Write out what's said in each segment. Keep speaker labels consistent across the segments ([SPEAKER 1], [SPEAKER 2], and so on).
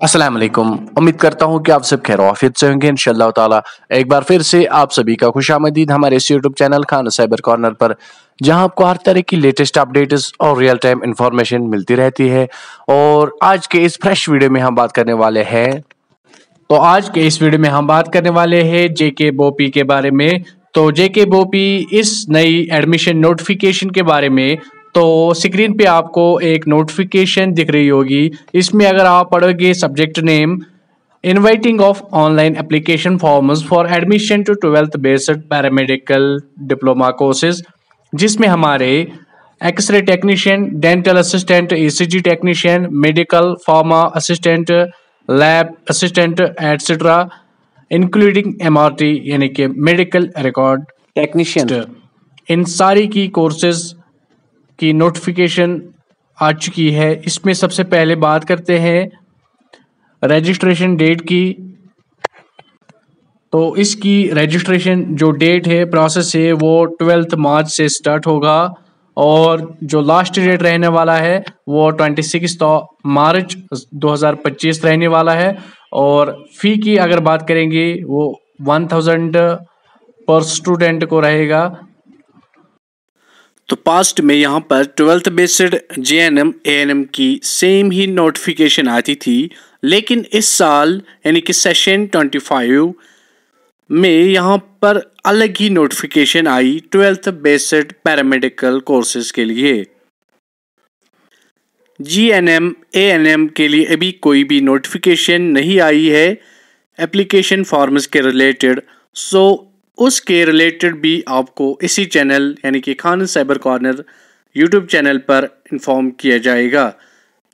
[SPEAKER 1] अस्सलाम वालेकुम। उम्मीद करता हूँ कि आप सब खैर-ओ-आफ़ियत से होंगे इंशाअल्लाह ताला। एक बार फिर से आप सभी का खुशामदीद हमारे इस YouTube channel Khan cyber corner पर, जहाँ आपको हर तरह की लेटेस्ट अपडेट्स और रियल टाइम इन्फॉर्मेशन मिलती रहती है। और आज के इस फ्रेश वीडियो में हम बात करने वाले हैं जेके बोपी के बारे में। तो जेके बोपी इस नई एडमिशन नोटिफिकेशन के बारे में। तो स्क्रीन पे आपको एक नोटिफिकेशन दिख रही होगी। इसमें अगर आप पढ़ोगे subject name inviting of online application forms for admission to 12th based paramedical diploma courses, जिसमें हमारे x ray technician, dental assistant, ECG technician, medical pharma assistant, lab assistant etcetera, including MRT यानी कि मेडिकल रिकॉर्ड टेक्नीशियन, इन सारी की courses की notification आ चुकी है। इसमें सबसे पहले बात करते हैं रजिस्ट्रेशन डेट की। तो इसकी रजिस्ट्रेशन जो डेट है, प्रोसेस है, वो 12 मार्च से स्टार्ट होगा और जो लास्ट डेट रहने वाला है वो 26 मार्च 2025 रहने वाला है। और फ़ी की अगर बात करेंगे वो 1000 पर स्टूडेंट को रहेगा। तो पास्ट में यहाँ पर 12th बेस्ड जेएनएम एएनएम की सेम ही नोटिफिकेशन आती थी, लेकिन इस साल यानी कि सेशन 25 में यहाँ पर अलग ही नोटिफिकेशन आई 12th बेस्ड पैरामेडिकल कोर्सेज के लिए। जीएनएम एएनएम के लिए अभी कोई भी नोटिफिकेशन नहीं आई है एप्लीकेशन फॉर्म्स के रिलेटेड। सो उसके रिलेटेड भी आपको इसी चैनल यानी कि Khan cyber corner YouTube channel पर इन्फॉर्म किया जाएगा।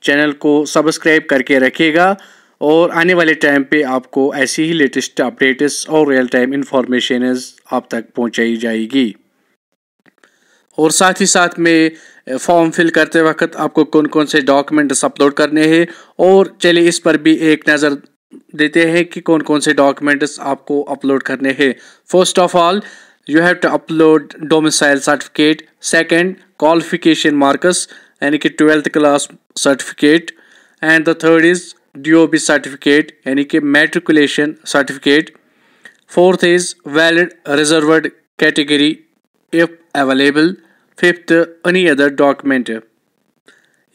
[SPEAKER 1] चैनल को सब्सक्राइब करके रखिएगा और आने वाले टाइम पे आपको ऐसी ही लेटेस्ट अपडेट्स और रियल टाइम इंफॉर्मेशन आप तक पहुंचाई जाएगी। और साथ ही साथ में फॉर्म फिल करते वक्त आपको कौन कौन से डॉक्यूमेंट्स अपलोड करने हैं, और चलिए इस पर भी एक नज़र देते हैं कि कौन कौन से डॉक्यूमेंट्स आपको अपलोड करने हैं। First of all you have to upload domicile certificate, second qualification marks यानी कि 12th class certificate, and the third is DOB certificate यानी कि matriculation certificate, fourth is valid reserved category if available, fifth any other document.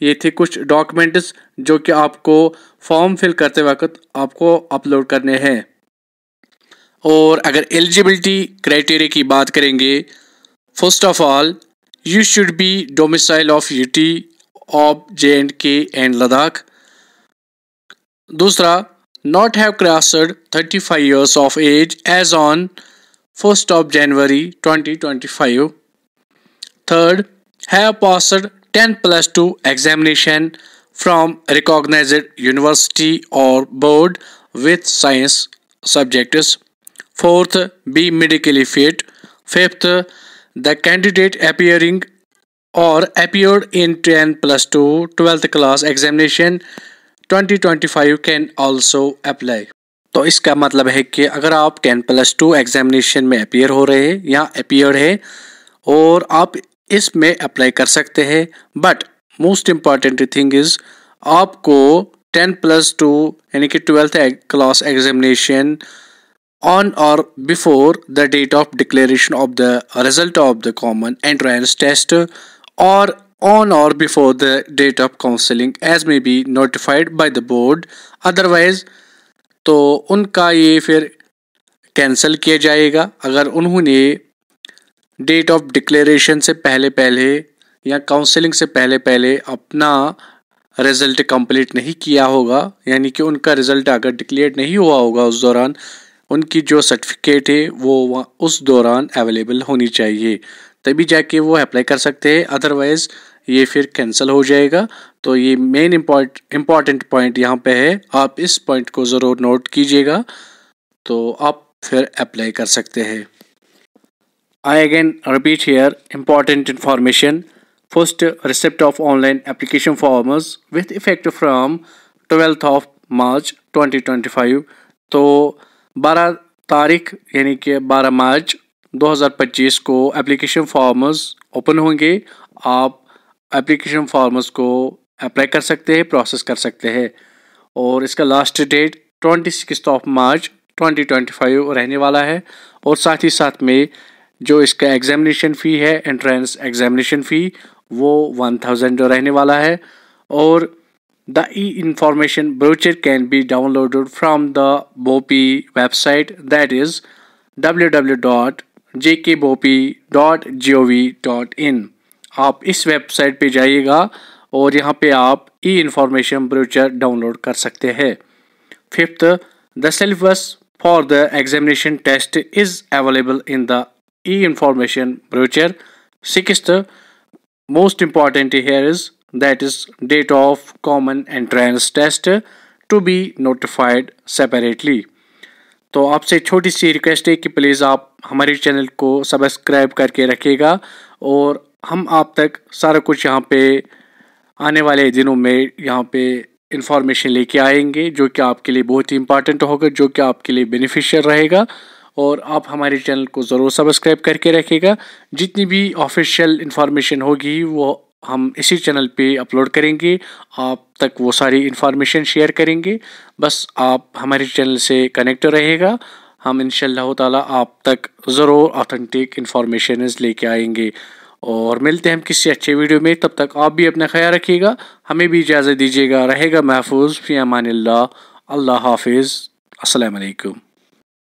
[SPEAKER 1] ये थे कुछ documents जो कि आपको फॉर्म फिल करते वक्त आपको अपलोड करने हैं। और अगर एलिजिबिलिटी क्राइटेरिया की बात करेंगे, first of all you should be domicile of UT of JNK and Ladakh. दूसरा, not have crossed 35 years of age as on 1st of January 2025. Third, have passed 10+2 examination from recognized university or board with science subjects. Fourth, be medically fit. Fifth, the candidate appearing or appeared in 10+2 12th class examination 2025 can also apply. तो इसका मतलब है कि अगर आप 10+2 examination में appear हो रहे हैं या अपीयर है और आप इसमें अप्लाई कर सकते हैं, but most important thing is आपको 10+2 यानी कि 12th class examination on or before the date of declaration of the result of the common entrance test or on or before the date of counseling as may be notified by the board, otherwise तो उनका ये फिर cancel किया जाएगा अगर उन्होंने date of declaration से पहले पहले या काउंसलिंग से पहले पहले अपना रिज़ल्ट कंप्लीट नहीं किया होगा, यानी कि उनका रिज़ल्ट अगर डिक्लेयर नहीं हुआ होगा उस दौरान, उनकी जो सर्टिफिकेट है वो उस दौरान अवेलेबल होनी चाहिए, तभी जाके वो अप्लाई कर सकते हैं, अदरवाइज़ ये फिर कैंसिल हो जाएगा। तो ये मेन इम्पॉर्टेंट पॉइंट यहाँ पे है, आप इस पॉइंट को ज़रूर नोट कीजिएगा तो आप फिर अप्लाई कर सकते हैं। I again repeat here important information. First, receipt of online application forms with effect from 12th of March 2025. तो 12 तारीख यानी कि 12 मार्च 2025 को एप्लीकेशन फॉर्म्स ओपन होंगे। आप एप्लीकेशन फॉर्म्स को अप्लाई कर सकते हैं, प्रोसेस कर सकते हैं। और इसका लास्ट डेट 26 मार्च 2025 रहने वाला है। और साथ ही साथ में जो इसका एग्जामिनेशन फ़ी है, एंट्रेंस एग्जामिनेशन फ़ी, वो 1000 रहने वाला है। और the e information brochure can be downloaded from the Bopi website, that is www.jkbopi.gov.in। आप इस वेबसाइट पे जाइएगा और यहाँ पे आप ई इंफॉर्मेशन ब्रोचर डाउनलोड कर सकते हैं। Fifth, the syllabus for the examination test is available in the e information brochure. Sixth, most important here is that is date of common entrance test to be notified separately। तो आपसे छोटी सी request है कि please आप हमारे channel को subscribe करके रखिएगा और हम आप तक सारा कुछ यहाँ पे आने वाले दिनों में यहाँ पे इंफॉर्मेशन लेके आएंगे, जो कि आपके लिए बहुत ही इंपॉर्टेंट होगा, जो कि आपके लिए बेनिफिशियल रहेगा। और आप हमारे चैनल को ज़रूर सब्सक्राइब करके रखिएगा। जितनी भी ऑफिशियल इंफॉर्मेशन होगी वो हम इसी चैनल पे अपलोड करेंगे, आप तक वो सारी इंफॉर्मेशन शेयर करेंगे। बस आप हमारे चैनल से कनेक्ट रहेगा, हम इंशाल्लाह ताला आप तक ज़रूर ऑथेंटिक इंफॉर्मेशन लेके आएंगे। और मिलते हैं हम किसी अच्छे वीडियो में, तब तक आप भी अपना ख्याल रखिएगा, हमें भी इजाज़त दीजिएगा। रहेगा महफूज फ़ी अमानिल्लाह। अल्लाह हाफिज़। अस्सलाम वालेकुम।